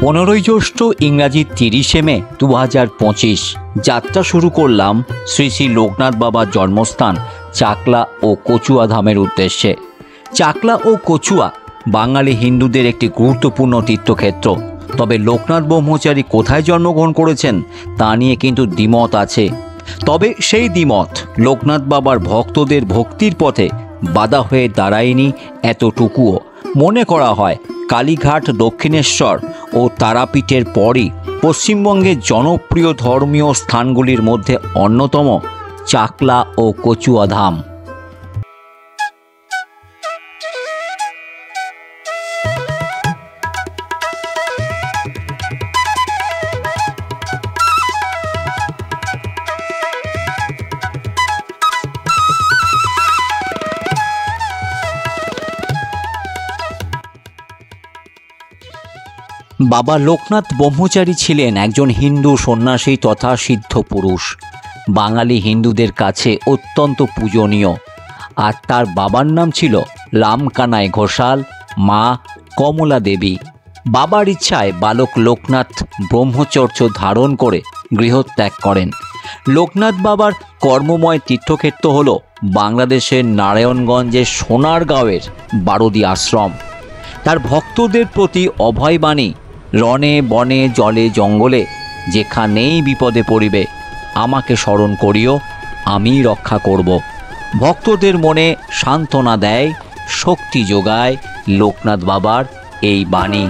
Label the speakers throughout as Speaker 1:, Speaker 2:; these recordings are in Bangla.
Speaker 1: 15ই জ্যৈষ্ঠ ইংরাজি 30শে মে 2025 যাত্রা শুরু করলাম শ্রী শ্রী লোকনাথ বাবার জন্মস্থান চাকলা ও কচুয়া ধামের উদ্দেশ্যে। চাকলা ও কচুয়া বাঙালি হিন্দুদের একটি গুরুত্বপূর্ণ তীর্থক্ষেত্র। তবে লোকনাথ ব্রহ্মচারী কোথায় জন্মগ্রহণ করেছেন তা নিয়ে কিন্তু দ্বিমত আছে। তবে সেই দ্বিমত লোকনাথ বাবার ভক্তদের ভক্তির পথে বাধা হয়ে দাঁড়ায়নি এতটুকুও। মনে করা হয় কালীঘাট, দক্ষিণেশ্বর ও তারাপীঠের পরই পশ্চিমবঙ্গের জনপ্রিয় ধর্মীয় স্থানগুলির মধ্যে অন্যতম চাকলা ও কচুয়া ধাম। বাবা লোকনাথ ব্রহ্মচারী ছিলেন একজন হিন্দু সন্ন্যাসী তথা সিদ্ধ পুরুষ, বাঙালি হিন্দুদের কাছে অত্যন্ত পূজনীয়। আর তার বাবার নাম ছিল রামকানাই ঘোষাল, মা কমলা দেবী। বাবার ইচ্ছায় বালক লোকনাথ ব্রহ্মচর্য ধারণ করে গৃহত্যাগ করেন। লোকনাথ বাবার কর্মময় তীর্থক্ষেত্র হল বাংলাদেশের নারায়ণগঞ্জের সোনারগাঁওয়ের বারোদি আশ্রম। তার ভক্তদের প্রতি অভয়বাণী, রণে বনে জলে জঙ্গলে যেখানেই বিপদে পড়িবে আমাকে স্মরণ করিও, আমি রক্ষা করব। ভক্তদের মনে সান্ত্বনা দেয়, শক্তি যোগায় লোকনাথ বাবার এই বাণী।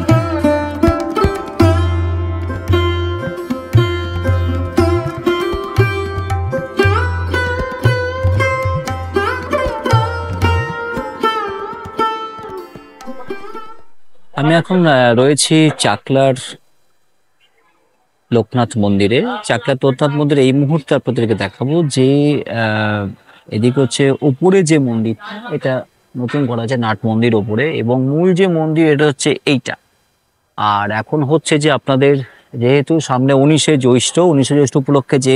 Speaker 1: আমি এখন রয়েছি চাকলার লোকনাথ মন্দিরে। চাকলার লোকনাথ মন্দিরে এই মুহূর্তে আপনাদেরকে দেখাবো যে এদিকে হচ্ছে উপরে যে মন্দির, এটা নতুন করা আছে নাট মন্দির ওপরে, এবং মূল যে মন্দির এটা হচ্ছে এইটা। আর এখন হচ্ছে যে আপনাদের যেহেতু সামনে 19শে জ্যৈষ্ঠ উপলক্ষে যে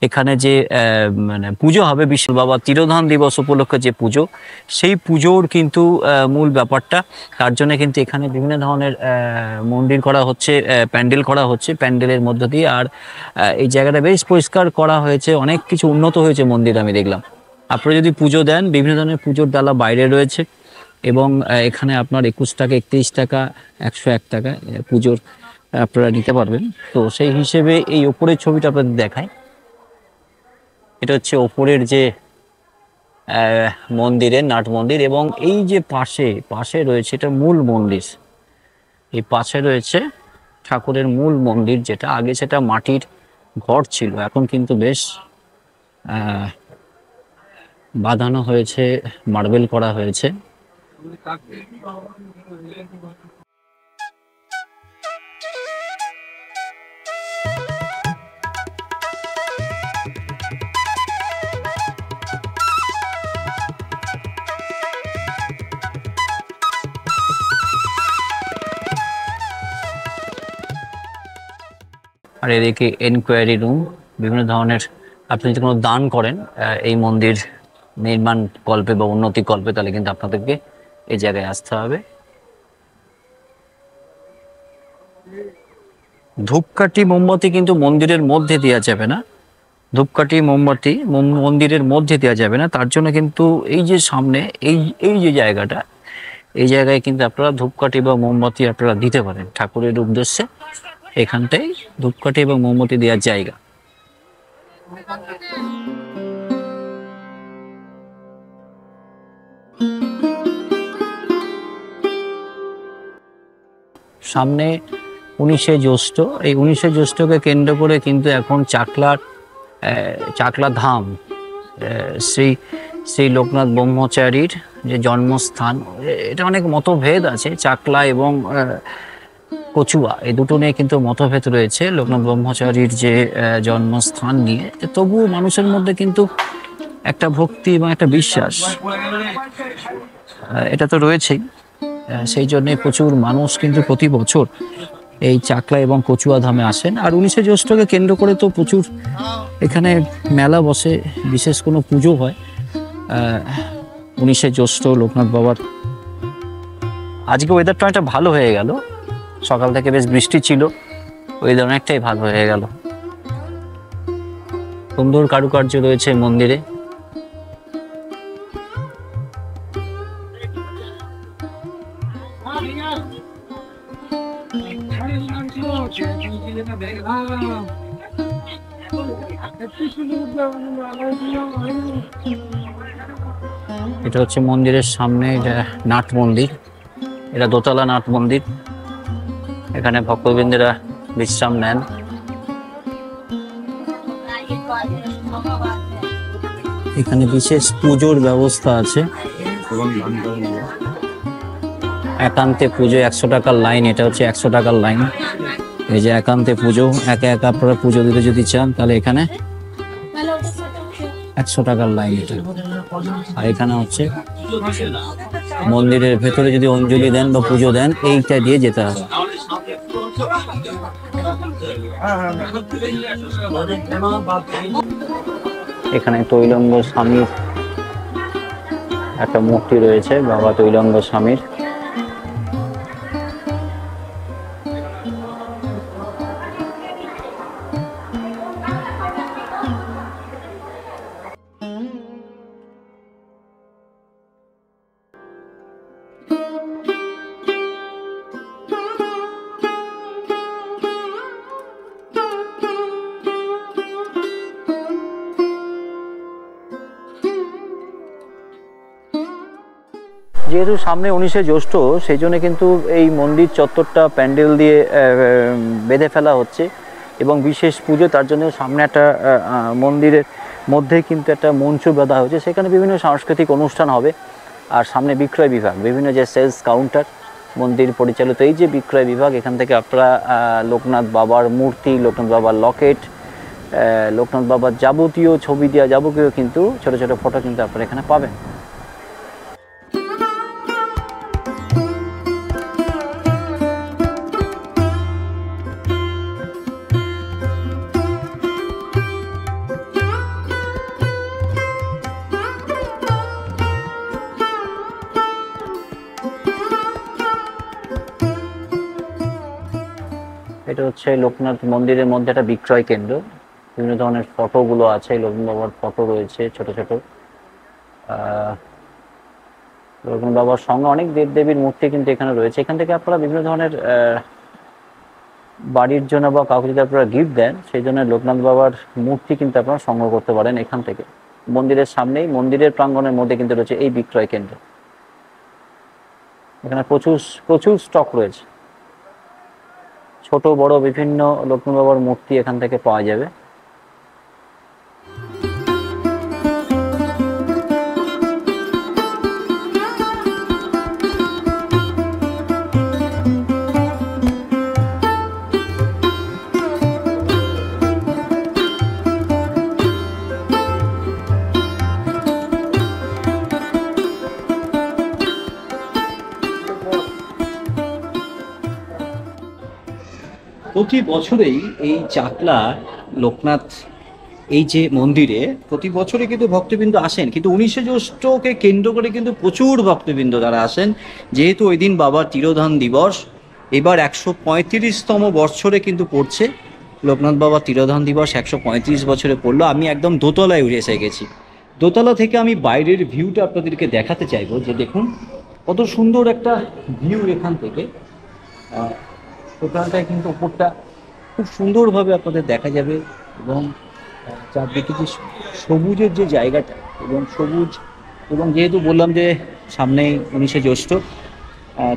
Speaker 1: এখানে যে মানে পুজো হবে, বিশ্ব বাবা তিরোধান দিবস উপলক্ষে যে পুজো, সেই পুজোর কিন্তু মূল ব্যাপারটা, তার জন্য কিন্তু এখানে বিভিন্ন ধরনের মন্দির করা হচ্ছে, প্যান্ডেল করা হচ্ছে, প্যান্ডেলের মধ্য দিয়ে। আর এই জায়গাটা বেশ পরিষ্কার করা হয়েছে, অনেক কিছু উন্নত হয়েছে মন্দির আমি দেখলাম। আপনারা যদি পুজো দেন, বিভিন্ন ধরনের পুজোর ডালা বাইরে রয়েছে, এবং এখানে আপনার 21 টাকা, 31 টাকা, 101 টাকা পুজোর আপনারা নিতে পারবেন। তো সেই হিসেবে এই ওপরের ছবিটা আপনাদের দেখায়। এটা হচ্ছে ওপরের যে মন্দিরের নাট মন্দির, এবং এই যে পাশে রয়েছে এটা মূল মন্দির। এই পাশে রয়েছে ঠাকুরের মূল মন্দির, যেটা আগে সেটা মাটির ঘর ছিল, এখন কিন্তু বেশ বাঁধানো হয়েছে, মার্বেল করা হয়েছে। আর এদিকে এনকোয়ারি রুম, বিভিন্ন ধরনের আপনি যদি কোনো দান করেন এই মন্দির নির্মাণ কল্পে বা উন্নতি কল্পে, তাহলে কিন্তু আপনাদেরকে এই জায়গায় আসতে হবে। ধূপকাঠি মোমবাতি কিন্তু মন্দিরের মধ্যে দেওয়া যাবে না, ধূপকাঠি মোমবাতি মন্দিরের মধ্যে দেওয়া যাবে না। তার জন্য কিন্তু এই যে সামনে এই যে জায়গাটা, এই জায়গায় কিন্তু আপনারা ধূপকাঠি বা মোমবাতি আপনারা দিতে পারেন ঠাকুরের উদ্দেশ্যে। এখানটাই ধূপকাঠি এবং মোমবাতি দেওয়ার জায়গা। সামনে 19শে জ্যৈষ্ঠ, এই 19শে জ্যৈষ্ঠকে কেন্দ্র করে কিন্তু এখন চাকলা ধাম শ্রী লোকনাথ ব্রহ্মচারীর যে জন্মস্থান, এটা অনেক মতভেদ আছে। চাকলা এবং কচুয়া এই দুটো নিয়ে কিন্তু মতভেদ রয়েছে লোকনাথ ব্রহ্মচারীর যে জন্মস্থান নিয়ে। তবুও মানুষের মধ্যে কিন্তু একটা ভক্তি এবং একটা বিশ্বাস এটা তো রয়েছেই। সেই জন্যে প্রচুর মানুষ কিন্তু প্রতি বছর এই চাকলা এবং কচুয়া ধামে আসেন। আর 19শে জ্যৈষ্ঠকে কেন্দ্র করে তো প্রচুর এখানে মেলা বসে, বিশেষ কোনো পুজো হয় 19শে জ্যৈষ্ঠ লোকনাথ বাবার। আজকে ওয়েদারটা একটা ভালো হয়ে গেল, সকাল থেকে বেশ বৃষ্টি ছিল, ওয়েদার অনেকটাই ভালো হয়ে গেল। সুন্দর কারুকার্য রয়েছে মন্দিরে। এটা হচ্ছে মন্দিরের সামনে, এটা নাট মন্দির, এটা দোতলা নাট মন্দির। এখানে ভক্তবৃন্দেরা বিশ্রাম নেন। এখানে বিশেষ পুজোর ব্যবস্থা আছে, একান্তে পুজো 100 টাকার লাইন। এটা হচ্ছে 100 টাকার লাইন। এই যে একান্তে পুজো, একা একা আপনারা পুজো দিতে যদি চান তাহলে এখানে 100 টাকার লাইন এটা। আর এখানে হচ্ছে মন্দিরের ভেতরে যদি অঞ্জলি দেন বা পুজো দেন, এইটা দিয়ে যেতে হবে। এখানে তৈলঙ্গ স্বামীর একটা মূর্তি রয়েছে, বাবা তৈলঙ্গ স্বামীর। যেহেতু সামনে 19শে জ্যৈষ্ঠ, সেই জন্য কিন্তু এই মন্দির চত্বরটা প্যান্ডেল দিয়ে বেঁধে ফেলা হচ্ছে এবং বিশেষ পুজো, তার জন্য সামনে একটা মন্দিরের মধ্যে কিন্তু একটা মঞ্চ বাঁধা হয়েছে, সেখানে বিভিন্ন সাংস্কৃতিক অনুষ্ঠান হবে। আর সামনে বিক্রয় বিভাগ, বিভিন্ন যে সেলস কাউন্টার, মন্দির পরিচালিত এই যে বিক্রয় বিভাগ, এখান থেকে আপনারা লোকনাথ বাবার মূর্তি, লোকনাথ বাবার লকেট, লোকনাথ বাবার যাবতীয় ছবি দেওয়া যাবতীয় কিন্তু ছোটো ছোটো ফটো কিন্তু আপনারা এখানে পাবেন। এটা হচ্ছে লোকনাথ মন্দিরের মধ্যে একটা বিক্রয় কেন্দ্র, বিভিন্ন ধরনের ফটোগুলো আছে, লোকনাথ বাবার ফটো রয়েছে ছোট ছোট। লোকনাথ বাবার সঙ্গে অনেক দেবদেবীর মূর্তি কিন্তু এখানে রয়েছে। এখান থেকে আপনারা বিভিন্ন ধরনের বাড়ির জন্য বা কাউকে যদি আপনারা গিফট দেন, সেই জন্য লোকনাথ বাবার মূর্তি কিন্তু আপনারা সংগ্রহ করতে পারেন এখান থেকে। মন্দিরের সামনেই, মন্দিরের প্রাঙ্গণের মধ্যে কিন্তু রয়েছে এই বিক্রয় কেন্দ্র। এখানে প্রচুর প্রচুর স্টক রয়েছে, ছোট বড় বিভিন্ন লোকনাথ বাবার মূর্তি এখান থেকে পাওয়া যাবে। প্রতি বছরেই এই চাকলা লোকনাথ এই যে মন্দিরে প্রতি বছরই কিন্তু ভক্তবৃন্দ আসেন, কিন্তু 19শে জ্যৈষ্ঠকে কেন্দ্র করে কিন্তু প্রচুর ভক্তবৃন্দ তারা আসেন। যেহেতু ওই দিন বাবার তিরোধান দিবস, এবার 135তম বৎসরে কিন্তু পড়ছে লোকনাথ বাবার তিরোধান দিবস, 135 বছরে পড়লো। আমি একদম দোতলায় উঠে এসে গেছি। দোতলা থেকে আমি বাইরের ভিউটা আপনাদেরকে দেখাতে চাইবো, যে দেখুন কত সুন্দর একটা ভিউ এখান থেকে। ওখানটায় কিন্তু ওপরটা খুব সুন্দরভাবে আপনাদের দেখা যাবে এবং চারদিকে যে সবুজের যে জায়গাটা এবং সবুজ, এবং যেহেতু বললাম যে সামনেই 19শে জ্যৈষ্ঠ,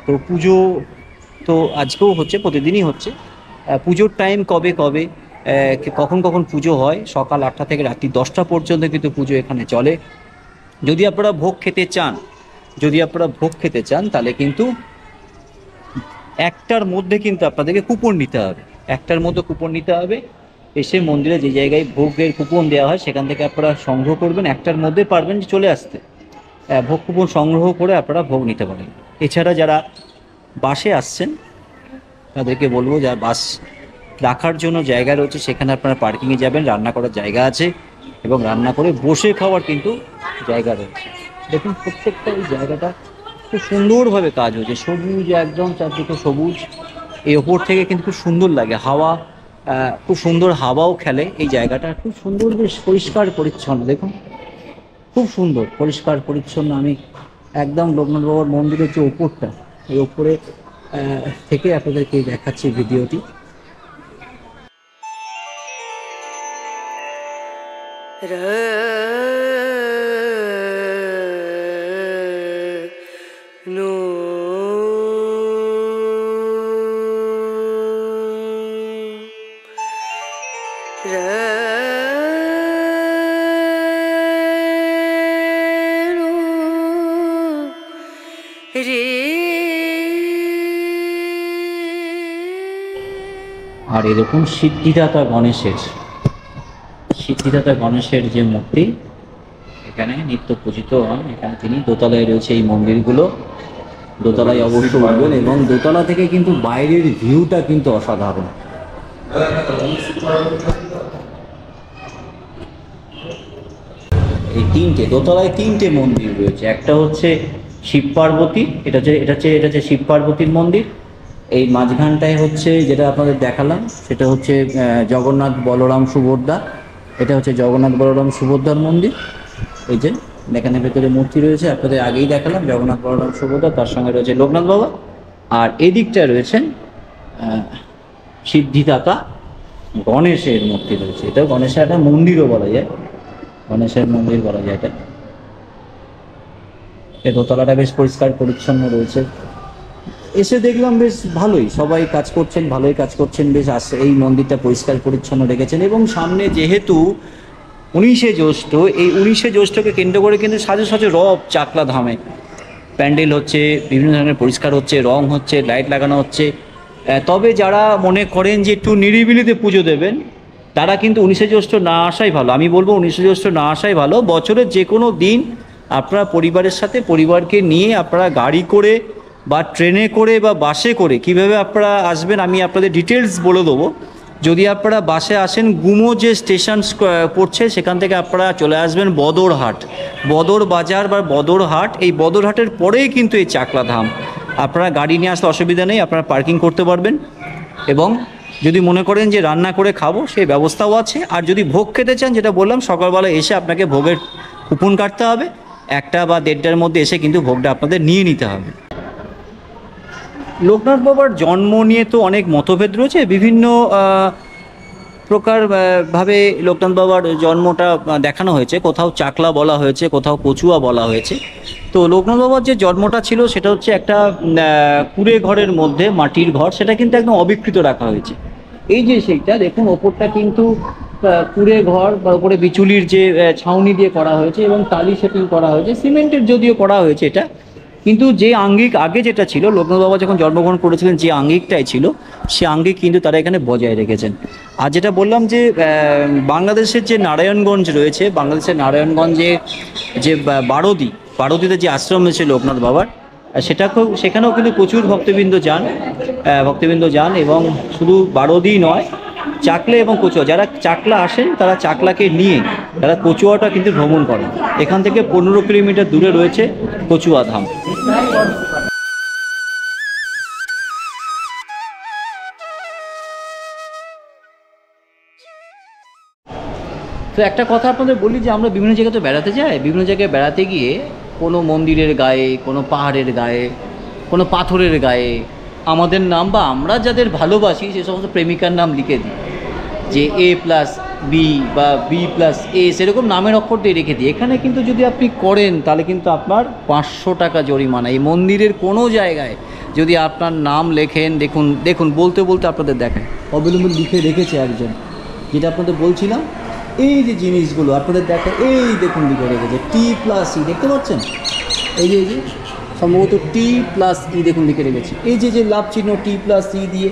Speaker 1: তো পুজো তো আজকেও হচ্ছে, প্রতিদিনই হচ্ছে। পুজোর টাইম কবে কবে কখন কখন পুজো হয়, সকাল 8টা থেকে রাত্রি 10টা পর্যন্ত কিন্তু পুজো এখানে চলে। যদি আপনারা ভোগ খেতে চান তাহলে কিন্তু 1টার মধ্যে কিন্তু আপনাদেরকে কুপন নিতে হবে, 1টার মধ্যে কুপন নিতে হবে। এসে মন্দিরে যে জায়গায় ভোগের কুপন দেওয়া হয় সেখান থেকে আপনারা সংগ্রহ করবেন, 1টার মধ্যে পারবেন চলে আসতে। ভোগ কুপন সংগ্রহ করে আপনারা ভোগ নিতে পারেন। এছাড়া যারা বাসে আসছেন তাদেরকে বলবো, যারা বাস রাখার জন্য জায়গা রয়েছে সেখানে আপনারা পার্কিংয়ে যাবেন, রান্না করার জায়গা আছে এবং রান্না করে বসে খাওয়ার কিন্তু জায়গা রয়েছে। দেখুন প্রত্যেকটা এই জায়গাটা খুব সুন্দরভাবে কাজ হয়েছে, সবুজ একদম চারদিকে সবুজ, এই ওপর থেকে কিন্তু খুব সুন্দর লাগে, হাওয়া খুব সুন্দর হাওয়াও খেলে। এই জায়গাটা খুব সুন্দর, বেশ পরিষ্কার পরিচ্ছন্ন, দেখুন খুব সুন্দর পরিষ্কার পরিচ্ছন্ন। আমি একদম লোকনাথ বাবার মন্দিরের যে ওপরটা, এই ওপরে থেকে আপনাদেরকে দেখাচ্ছি ভিডিওটি। আর এরকম সিদ্ধিদাতা গণেশের যে মূর্তি এখানে নিত্য পূজিত হন। এখানে তিনি দোতলায় রয়েছে এই মন্দিরগুলো, দোতলায় অবশ্যই উঠবেন এবং দোতলা থেকে কিন্তু বাইরের ভিউটা কিন্তু অসাধারণ। এই দোতলায় তিনটে মন্দির রয়েছে। একটা হচ্ছে শিব পার্বতী, এটা হচ্ছে শিব পার্বতীর মন্দির। এই মাঝখানটায় হচ্ছে যেটা আপনাদের দেখালাম, সেটা হচ্ছে জগন্নাথ বলরাম সুভদ্রা। এটা হচ্ছে জগন্নাথ বলরাম সুভদ্রার মন্দির। এই যে এখানে ভেতরে মূর্তি রয়েছে, আপনাদের আগেই দেখালাম জগন্নাথ বলরাম সুভদ্রা, তার সঙ্গে রয়েছে লোকনাথ বাবা। আর এই দিকটায় রয়েছেন সিদ্ধিদাতা গণেশের মূর্তি রয়েছে। এটাও গণেশের একটা মন্দিরও বলা যায়, গণেশের মন্দির বলা যায় এটা। এই দোতলাটা বেশ পরিষ্কার পরিচ্ছন্ন রয়েছে। এসে দেখলাম বেশ ভালোই, সবাই কাজ করছেন বেশ। এই মন্দিরটা পরিষ্কার পরিচ্ছন্ন রেখেছেন। এবং সামনে যেহেতু 19শে জ্যৈষ্ঠ, এই 19শে জ্যৈষ্ঠকে কেন্দ্র করে কিন্তু সাজে রব চাকলা ধামে প্যান্ডেল হচ্ছে, বিভিন্ন ধরনের পরিষ্কার হচ্ছে, রং হচ্ছে, লাইট লাগানো হচ্ছে। তবে যারা মনে করেন যে একটু নিরিবিলিতে পুজো দেবেন, তারা কিন্তু 19শে জ্যৈষ্ঠ না আসাই ভালো। আমি বলবো 19শে জ্যৈষ্ঠ না আসাই ভালো। বছরের যে কোনো দিন আপনারা পরিবারের সাথে, পরিবারকে নিয়ে আপনারা গাড়ি করে বা ট্রেনে করে বা বাসে করে কীভাবে আপনারা আসবেন আমি আপনাদের ডিটেলস বলে দেবো। যদি আপনারা বাসে আসেন, গুমো যে স্টেশন পড়ছে সেখান থেকে আপনারা চলে আসবেন বদর বাজার বা বদরহাট। এই বদরহাটের পরেই কিন্তু এই চাকলা ধাম। আপনারা গাড়ি নিয়ে আসলে অসুবিধা নেই, আপনারা পার্কিং করতে পারবেন। এবং যদি মনে করেন যে রান্না করে খাবো, সেই ব্যবস্থাও আছে। আর যদি ভোগ খেতে চান, যেটা বললাম সকালবেলা এসে আপনাকে ভোগের কুপন কাটতে হবে, 1টা বা 1:30টার মধ্যে এসে কিন্তু ভোগটা আপনাদের নিয়ে নিতে হবে। লোকনাথ বাবার জন্ম নিয়ে তো অনেক মতভেদ রয়েছে, বিভিন্ন প্রকার ভাবে লোকনাথ বাবার জন্মটা দেখানো হয়েছে। কোথাও চাকলা বলা হয়েছে, কোথাও কচুয়া বলা হয়েছে। তো লোকনাথ বাবার যে জন্মটা ছিল সেটা হচ্ছে একটা কুড়ে ঘরের মধ্যে, মাটির ঘর, সেটা কিন্তু একদম অবিকৃত রাখা হয়েছে। এই যে সেইটা দেখুন, ওপরটা কিন্তু কুড়ে ঘর বা ওপরে বিচুলির যে ছাউনি দিয়ে করা হয়েছে এবং টালি সেটিং করা হয়েছে, সিমেন্টের যদিও করা হয়েছে এটা, কিন্তু যে আঙ্গিক আগে যেটা ছিল, লোকনাথ বাবা যখন জন্মগ্রহণ করেছিলেন যে আঙ্গিকটাই ছিল, সে আঙ্গিক কিন্তু তারা এখানে বজায় রেখেছেন। আর যেটা বললাম যে বাংলাদেশের যে নারায়ণগঞ্জ রয়েছে, বাংলাদেশের নারায়ণগঞ্জে যে বারোদিতে যে আশ্রম রয়েছে লোকনাথ বাবার, সেখানেও কিন্তু প্রচুর ভক্তবৃন্দ যান। এবং শুধু বারোদি নয়, চাকলা এবং কচুয়া, যারা চাকলা আসেন তারা চাকলাকে নিয়ে তারা কচুয়াটা কিন্তু ভ্রমণ করেন। এখান থেকে 15 কিলোমিটার দূরে রয়েছে কচুয়া ধাম। তো একটা কথা আপনাদের বলি যে আমরা বিভিন্ন জায়গাতে বেড়াতে যাই, বিভিন্ন জায়গায় বেড়াতে গিয়ে কোনো মন্দিরের গায়ে, কোনো পাহাড়ের গায়ে, কোনো পাথরের গায়ে আমাদের নাম বা আমরা যাদের ভালোবাসি সে সমস্ত প্রেমিকার নাম লিখে দিই, যে A+B বা B+A সেরকম নামের অক্ষর দিয়ে রেখে দিই। এখানে কিন্তু যদি আপনি করেন তাহলে কিন্তু আপনার 500 টাকা জরিমানা। এই মন্দিরের কোনো জায়গায় যদি আপনার নাম লেখেন, দেখুন বলতে আপনাদের দেখায়, অবিলম্বে লিখে রেখেছে একজন, যেটা আপনাদের বলছিলাম। এই যে জিনিসগুলো আপনাদের দেখা, এই দেখুন লিখে রেখেছে T+E, দেখতে পাচ্ছেন? এই যে সম্ভবত T+E দেখুন লিখে রেখেছি। এই যে লাভ চিহ্ন T+E দিয়ে,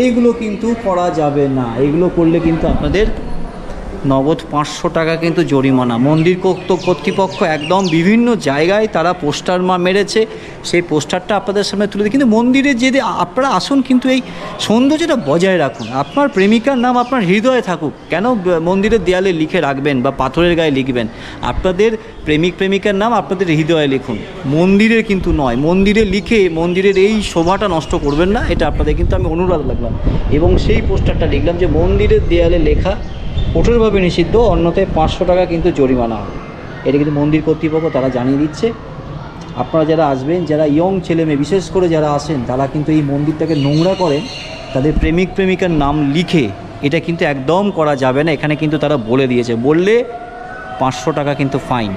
Speaker 1: এইগুলো কিন্তু করা যাবে না। এগুলো করলে কিন্তু আপনাদের নগদ 500 টাকা কিন্তু জরিমানা। মন্দির কর্তৃপক্ষ একদম বিভিন্ন জায়গায় তারা পোস্টার মেরেছে, সেই পোস্টারটা আপনাদের সামনে তুলে দিই। কিন্তু মন্দিরে যদি আপনারা আসুন, কিন্তু এই সৌন্দর্যটা বজায় রাখুন। আপনার প্রেমিকার নাম আপনার হৃদয়ে থাকুক, কেন মন্দিরের দেয়ালে লিখে রাখবেন বা পাথরের গায়ে লিখবেন? আপনাদের প্রেমিকার নাম আপনাদের হৃদয়ে লিখুন, মন্দিরের কিন্তু নয়। মন্দিরে লিখে মন্দিরের এই শোভাটা নষ্ট করবেন না, এটা আপনাদের কিন্তু আমি অনুরোধ রাখলাম। এবং সেই পোস্টারটা লিখলাম যে মন্দিরের দেয়ালে লেখা কঠোরভাবে নিষিদ্ধ, অন্যথায় 500 টাকা কিন্তু জরিমানা হবে। এটা কিন্তু মন্দির কর্তৃপক্ষ তারা জানিয়ে দিচ্ছে। আপনারা যারা আসবেন, যারা ইয়ং ছেলেমেয়ে বিশেষ করে যারা আসেন, তারা কিন্তু এই মন্দিরটাকে নোংরা করেন, তাদের প্রেমিকার নাম লিখে এটা কিন্তু একদম করা যাবে না। এখানে কিন্তু তারা বলে দিয়েছে, বললে 500 টাকা কিন্তু ফাইন।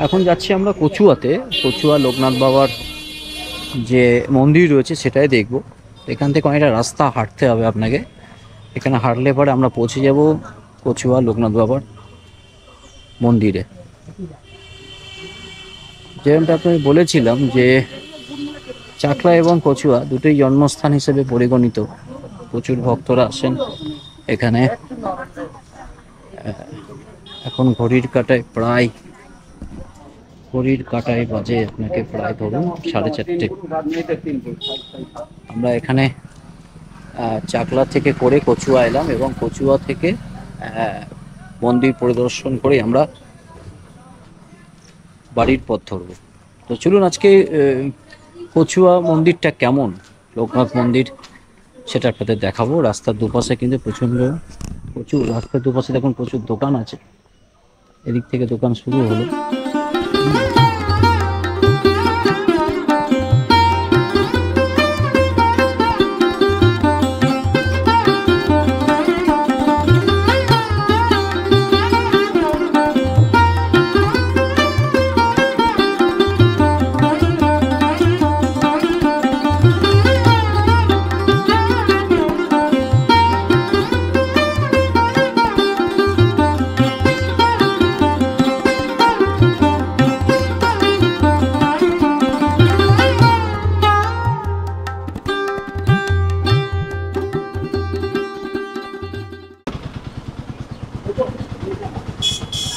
Speaker 1: এখন যাচ্ছি আমরা কচুয়াতে। কচুয়া লোকনাথ বাবার যে মন্দির রয়েছে সেটাই দেখব। এখান থেকে অনেকটা রাস্তা হাঁটতে হবে আপনাকে। এখানে হাঁটলে পরে আমরা পৌঁছে যাব কচুয়া লোকনাথ বাবার মন্দিরে। যেমনটা আপনাকে বলেছিলাম যে চাকলা এবং কচুয়া দুটোই জন্মস্থান হিসেবে পরিগণিত। প্রচুর ভক্তরা আসেন এখানে। এখন ঘড়ির কাঁটায় বাজে আপনাকে প্রায় ধরুন 4:30। আমরা এখানে চাকলা থেকে করে কচুয়া এলাম এবং কচুয়া থেকে মন্দির পরিদর্শন করে আমরা বাড়ির পথ ধরব। তো চলুন আজকে কচুয়া মন্দিরটা কেমন, লোকনাথ মন্দির, সেটা আপনাদের দেখাবো। রাস্তার দুপাশে কিন্তু প্রচুর রাস্তার দুপাশে দেখুন প্রচুর দোকান আছে। এদিক থেকে দোকান শুরু হলো।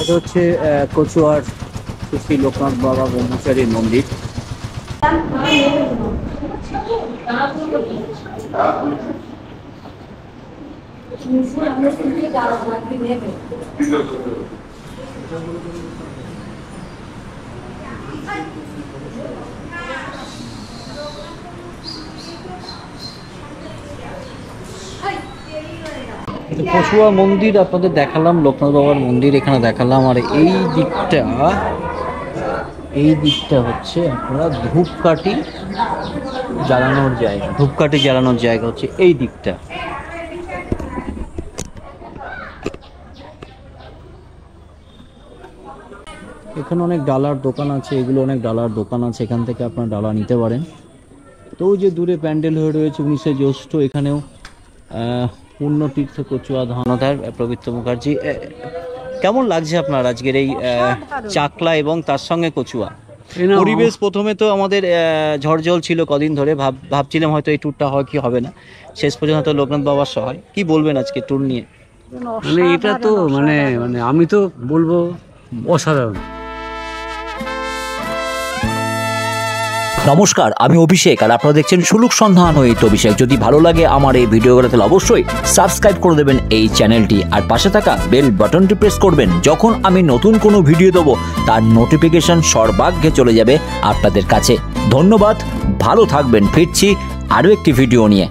Speaker 1: এটা হচ্ছে কচুয়ার শ্রী লোকনাথ বাবা ব্রহ্মচারীর মন্দির। কচুয়া মন্দির আপনাদের দেখালাম, লোকনাথ বাবার মন্দির এখানে দেখালাম। আর এই দিকটা হচ্ছে আপনারা ধূপকাঠি জ্বালানোর জায়গা হচ্ছে এই দিকটা। এখানে অনেক ডালার দোকান আছে, এগুলো অনেক ডালার দোকান আছে, এখান থেকে আপনারা ডালা নিতে পারেন। তো ওই যে দূরে প্যান্ডেল হয়ে রয়েছে 19শে জ্যৈষ্ঠ, এখানেও পুণ্যতীর্থ কচুয়া ধনধার প্রবৃত্ত মুখার্জি। কেমন লাগছে আপনার আজকের এই চাকলা এবং তার সঙ্গে কচুয়া পরিবেশ? প্রথমে তো আমাদের ঝড়জল ছিল কদিন ধরে, ভাবছিলাম হয়তো এই ট্যুরটা হয় কি হবে না, শেষ পর্যন্ত লোকনাথ বাবার সহায়। কি বলবেন আজকে ট্যুর নিয়ে?
Speaker 2: এটা তো মানে আমি তো বলবো অসাধারণ।
Speaker 3: নমস্কার, আমি অভিষেক আর আপনারা দেখছেন সুলুক সন্ধান উইথ অভিষেক। যদি ভালো লাগে আমার এই ভিডিওগুলো তাহলে অবশ্যই সাবস্ক্রাইব করে দেবেন এই চ্যানেলটি আর পাশে থাকা বেল বাটনটি প্রেস করবেন। যখন আমি নতুন কোনো ভিডিও দেবো তার নোটিফিকেশন সর্বাগ্রে চলে যাবে আপনাদের কাছে। ধন্যবাদ, ভালো থাকবেন। ফিরছি আরও একটি ভিডিও নিয়ে।